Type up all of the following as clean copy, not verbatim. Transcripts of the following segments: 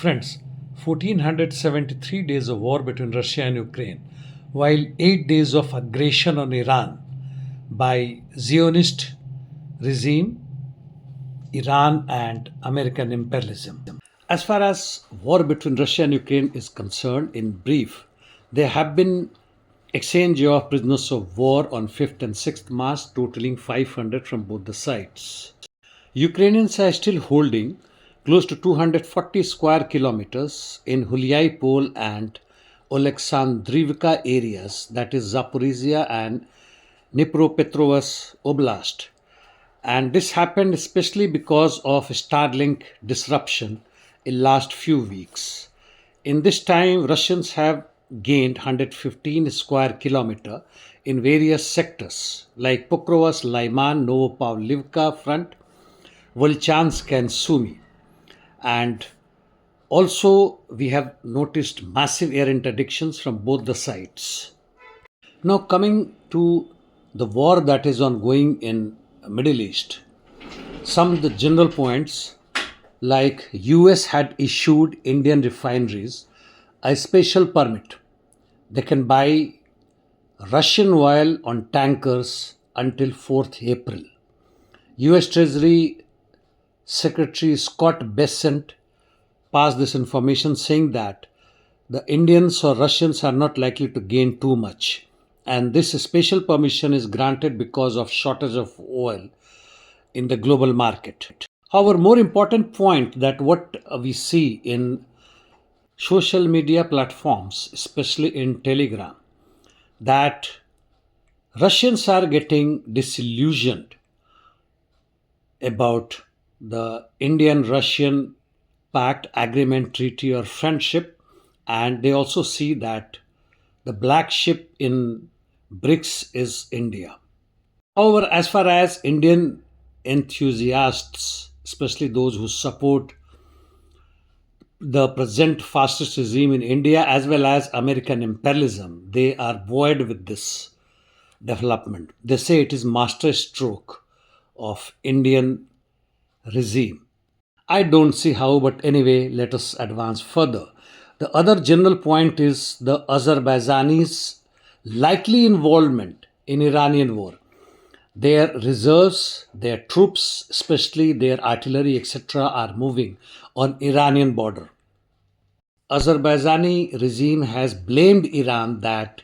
Friends, 1473 days of war between Russia and Ukraine, while 8 days of aggression on Iran by Zionist regime, Iran and American imperialism. As far as war between Russia and Ukraine is concerned, in brief, there have been exchange of prisoners of war on 5th and 6th March, totaling 500 from both the sides. Ukrainians are still holding close to 240 square kilometers in Hulyai and Oleksandrivka areas, that is Zaporizhia and Dnipropetrovsk Oblast. And this happened especially because of Starlink disruption in last few weeks. In this time, Russians have gained 115 square kilometer in various sectors like Pokrovsk, Lyman, Novopavlivka front, Volchansk and Sumy. And also we have noticed massive air interdictions from both the sides. Now coming to the war that is ongoing in Middle East, some of the general points like US had issued Indian refineries a special permit. They can buy Russian oil on tankers until 4th April. US Treasury Secretary Scott Bessent passed this information saying that the Indians or Russians are not likely to gain too much, and this special permission is granted because of shortage of oil in the global market. However, more important point that what we see in social media platforms, especially in Telegram, that Russians are getting disillusioned about the Indian-Russian Pact, Agreement, Treaty or Friendship, and they also see that the black sheep in BRICS is India. However, as far as Indian enthusiasts, especially those who support the present fascist regime in India as well as American imperialism, they are buoyed with this development. They say it is masterstroke of Indian regime. I don't see how, but anyway, let us advance further. The other general point is the Azerbaijanis' likely involvement in Iranian war. Their reserves, their troops, especially their artillery, etc., are moving on Iranian border. Azerbaijani regime has blamed Iran that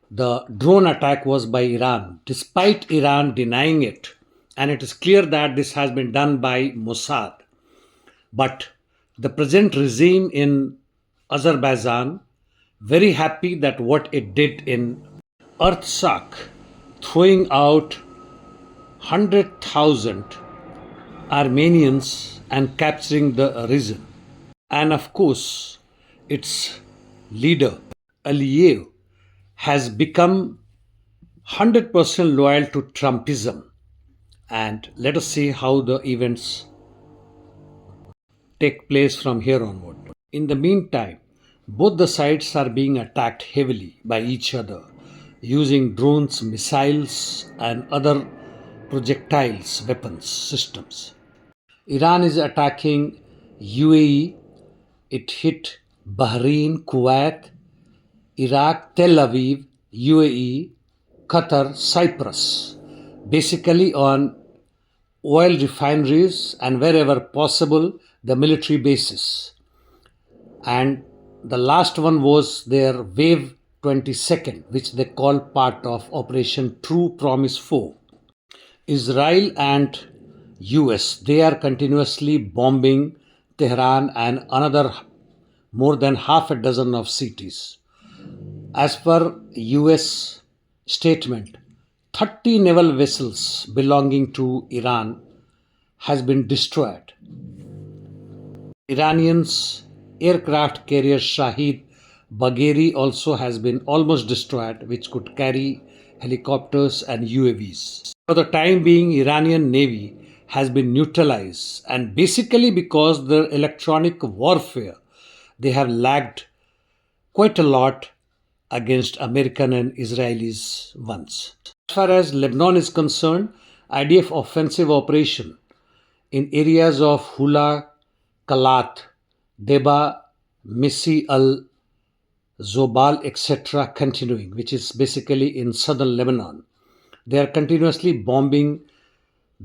the drone attack was by Iran, despite Iran denying it. And it is clear that this has been done by Mossad. But the present regime in Azerbaijan, very happy that what it did in Artsakh, throwing out 100,000 Armenians and capturing the region. And of course, its leader, Aliyev, has become 100% loyal to Trumpism. And let us see how the events take place from here onward. In the meantime, both the sides are being attacked heavily by each other using drones, missiles and other projectiles, weapons, systems. Iran is attacking UAE. It hit Bahrain, Kuwait, Iraq, Tel Aviv, UAE, Qatar, Cyprus, basically on oil refineries and wherever possible the military bases. And the last one was their Wave 22nd, which they call part of Operation True Promise 4. Israel and US, they are continuously bombing Tehran and another more than half a dozen of cities. As per US statement, 30 naval vessels belonging to Iran has been destroyed. Iranians' aircraft carrier Shahid Bagheri also has been almost destroyed, which could carry helicopters and UAVs. For the time being, Iranian Navy has been neutralized, and basically because their electronic warfare, they have lagged quite a lot against American and Israelis ones. As far as Lebanon is concerned, IDF offensive operation in areas of Hula, Kalat, Deba, Misi al Zobal, etc., continuing, which is basically in southern Lebanon. They are continuously bombing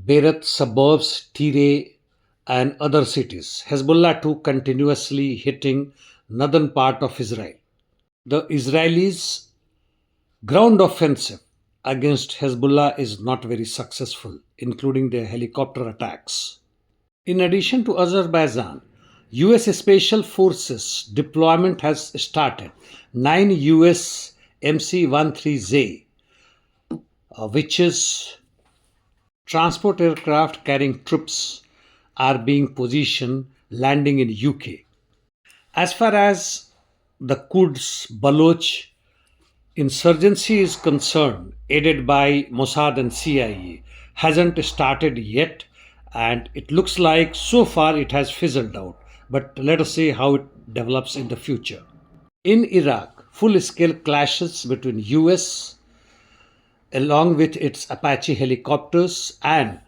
Beirut suburbs, Tyre, and other cities. Hezbollah too continuously hitting northern part of Israel. The Israelis' ground offensive against Hezbollah is not very successful, including their helicopter attacks. In addition to Azerbaijan, US Special Forces deployment has started. 9 US MC-13Z, which is transport aircraft carrying troops, are being positioned landing in UK. As far as the Quds Baloch insurgency is concerned, aided by Mossad and CIA, hasn't started yet, and it looks like so far it has fizzled out. But let us see how it develops in the future. In Iraq, full scale clashes between US along with its Apache helicopters and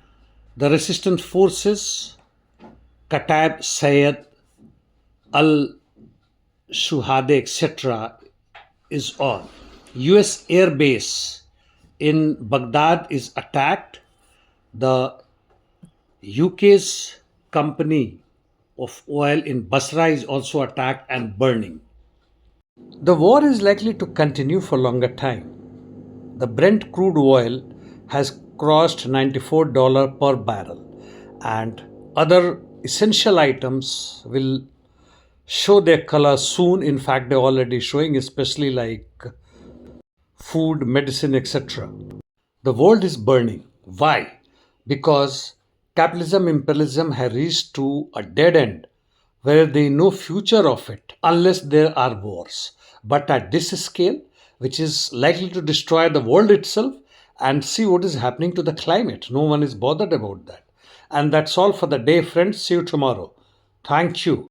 the resistance forces, Katab Sayed al Shuhade, etc., is on. US air base in Baghdad is attacked. The UK's company of oil in Basra is also attacked and burning. The war is likely to continue for longer time. The Brent crude oil has crossed $94 per barrel, and other essential items will show their color soon. In fact, they're already showing, especially like food, medicine, etc. The world is burning. Why? Because capitalism, imperialism have reached to a dead end where there is no future of it unless there are wars. But at this scale, which is likely to destroy the world itself, and see what is happening to the climate. No one is bothered about that. And that's all for the day, friends. See you tomorrow. Thank you.